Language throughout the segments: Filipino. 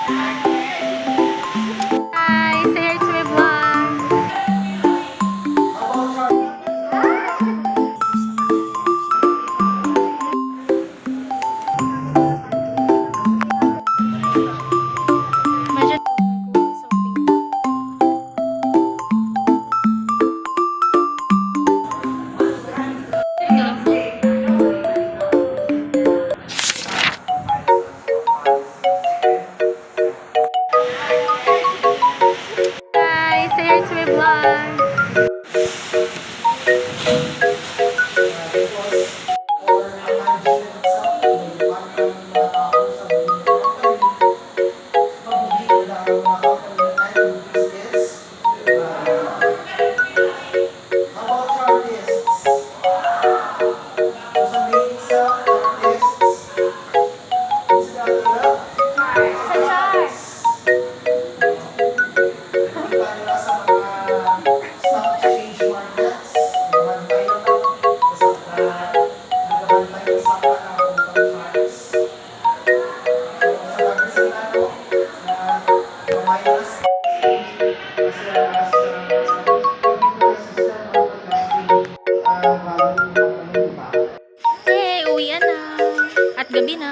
Hi, say hi to my vlog. Medyo Hi, say hi to my vlog. Hey, uwian na. At gabi na.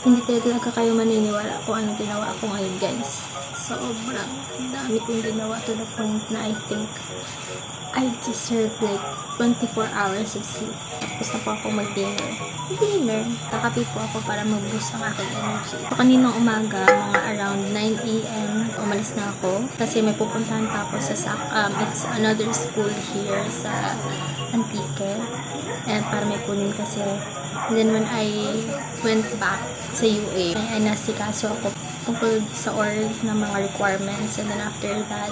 Hindi talaga kayo maniniwala kung anong ginawa ko ngayon, guys. Sobrang dami kong ginawa to the point na I think I deserve like 24 hours of sleep. Tapos na po ako mag-dinner. Kakape po ako para mag-boost ang aking energy. So, kaninang umaga, mga around 9 AM, umalis na ako. Kasi may pupuntahan pa ako sa it's another school here sa Antique. And para may kunin kasi. And then when I went back sa UA, ay nasikaso ako tungkol sa oral ng mga requirements. And then after that,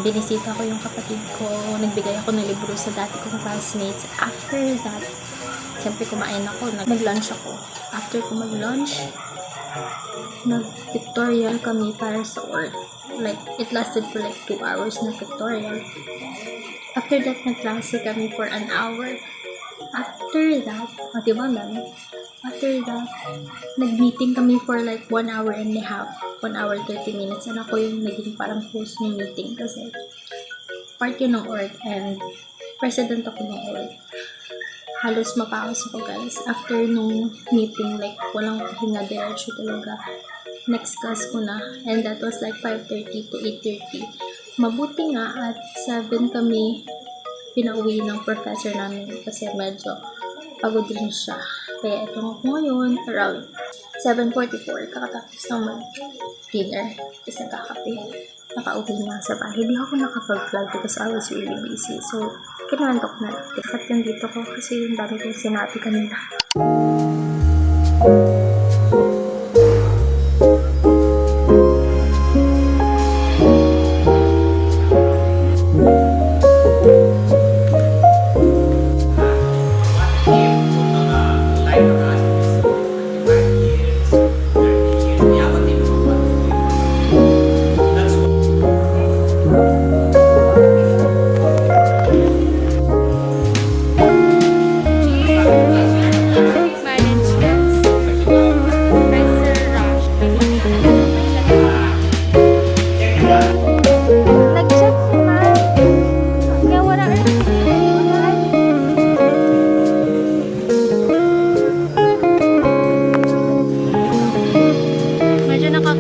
binisita ko yung kapatid ko, nagbigay ako ng libro sa dati kong classmates. After that, siyempre kumain ako, mag-lunch ako. After ko mag-lunch, nag-pictorial kami para sa work. Like, it lasted for like 2 hours na pictorial. After that, nag-klase kami for an hour. After that, diba lang? After that, nag-meeting kami for like 1 hour and a half. 1 hour 30 minutes. And ako yung naging parang host ng meeting kasi part yun ng org and president ako ng org. Halos mapaos ako, guys. After nung meeting, like walang pahinga, diretso talaga. Next class ko na. And that was like 5:30 to 8:30. Mabuti nga at 7 kami pinauwi ng professor namin kasi medyo pagod din siya. Kaya ito nga ngayon, around 7:44, kakatapos ng mag-dinner. Tapos nagkakape. Nakauwi na sa bahay. Hindi ako nakapag-vlog because I was really busy. So, kinantok na lang. At yung dito ko kasi yung dami kong sinabi kanina.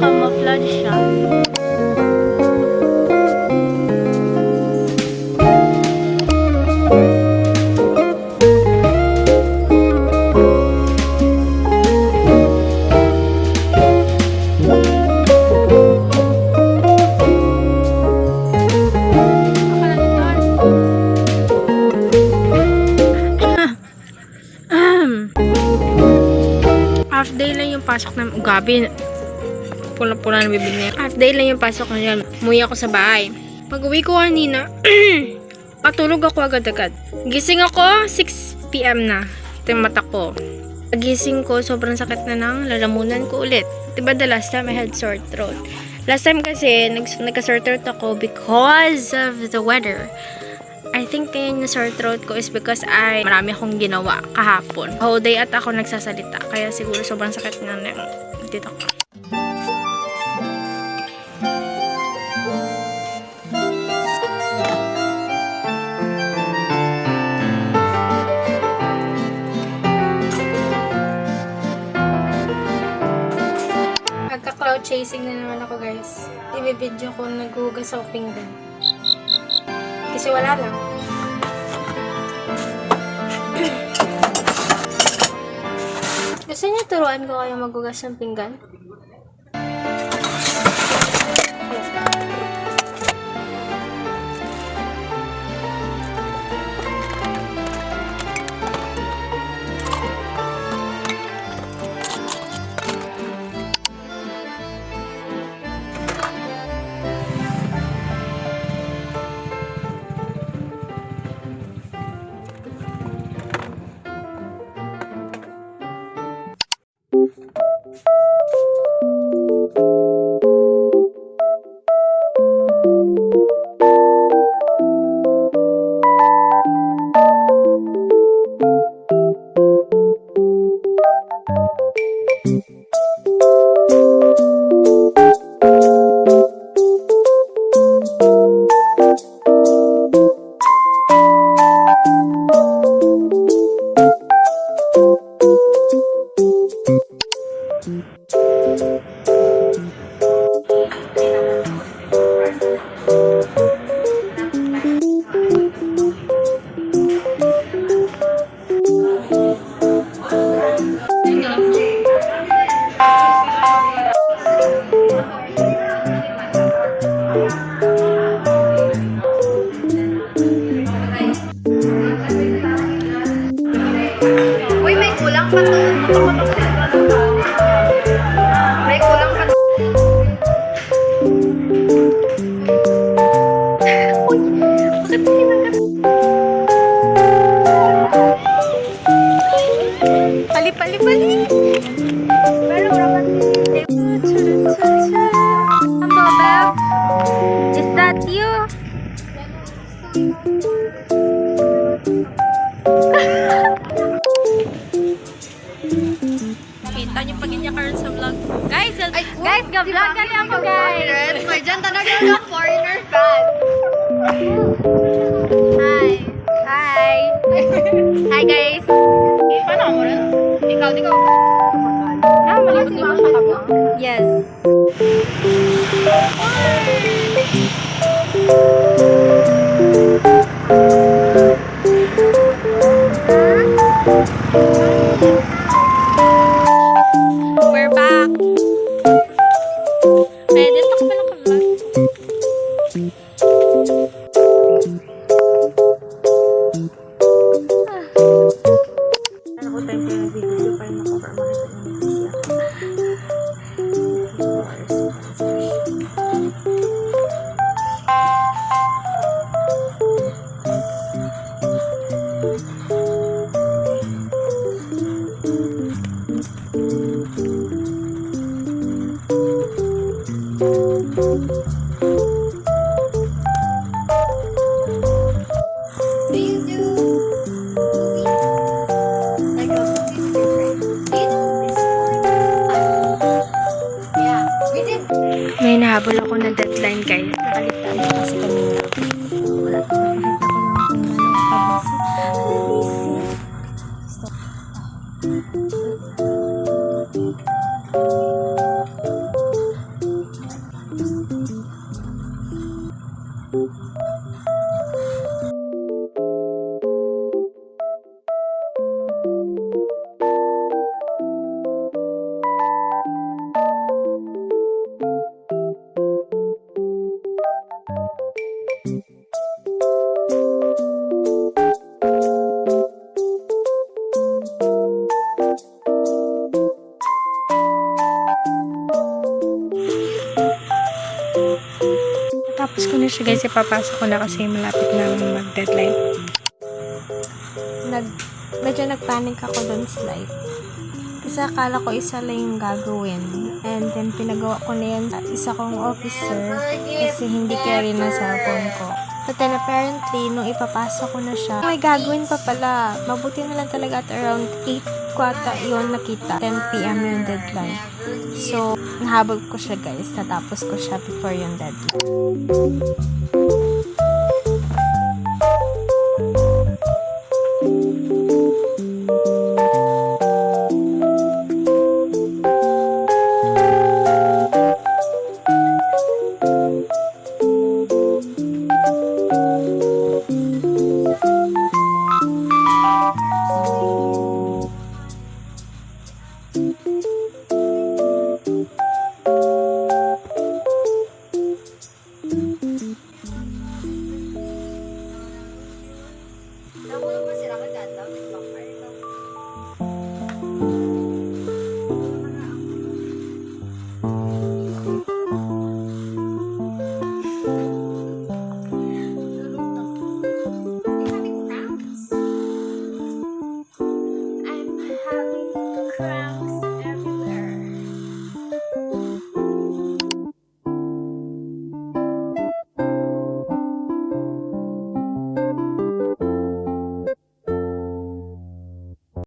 Camouflage siya. Half day lang yung pasok ng gabi. Pula-pula na bibig niya. Half day lang yung pasok na yan. Umuwi ako sa bahay. Pag-uwi ko kanina, patulog ako agad-agad. Gising ako, 6 PM na. Ito yung mata ko. Gising ko, sobrang sakit na ng lalamunan ko ulit. Diba the last time I had sore throat? Last time kasi, nagka-sore throat ako because of the weather. I think ngayon na sore throat ko is because marami akong ginawa kahapon. Whole day at ako nagsasalita. Kaya siguro sobrang sakit nga ng dito ko. Cloud chasing na naman ako, guys. I-video ko naghuhugas sa pinggan. Kasi wala lang. Gusto niyo turuan ko kayo maghugas ng pinggan? Uy, may kulang pa to. May kulang pa to. Uy, bakit hindi Pali, pali, pali. Pero raman din. Hello, Beb. Is that you? Kita niyo pag inyakaroon sa vlog. Guys, ga-vlog kali ako, guys. May dyan talaga ng foreigner fan. Hi. Hi. Hi, guys. Paano mo rin? Ikaw. Malibot naman siya ka. Yes. We're back. Edit ako pa lang ka-vlog. Ano ko time ko yung video para makover makita niyo siya. Do you do movie? Like a movie different? Do you do this one? Yeah, we did. May nahabol ako na deadline, guys. Nakaligtaan ko kasi kanina. Wala ko. Nakita ko lang kung ano kabisi. Stop. Tapos ko na siya, guys, ipapasok ko na kasi malapit na mag-deadline. Medyo nagpanic ako dun slide. Kasi akala ko isa lang yung gagawin. And then, pinagawa ko na yan sa isa kong officer kasi hindi carry na cellphone ko. But then, apparently, nung ipapasok ko na siya, may gagawin pa pala. Mabuti na lang talaga at around 8 kwata yun nakita. 10 p.m. yung deadline. So, nahabol ko siya guys. Natapos ko siya before yung deadline.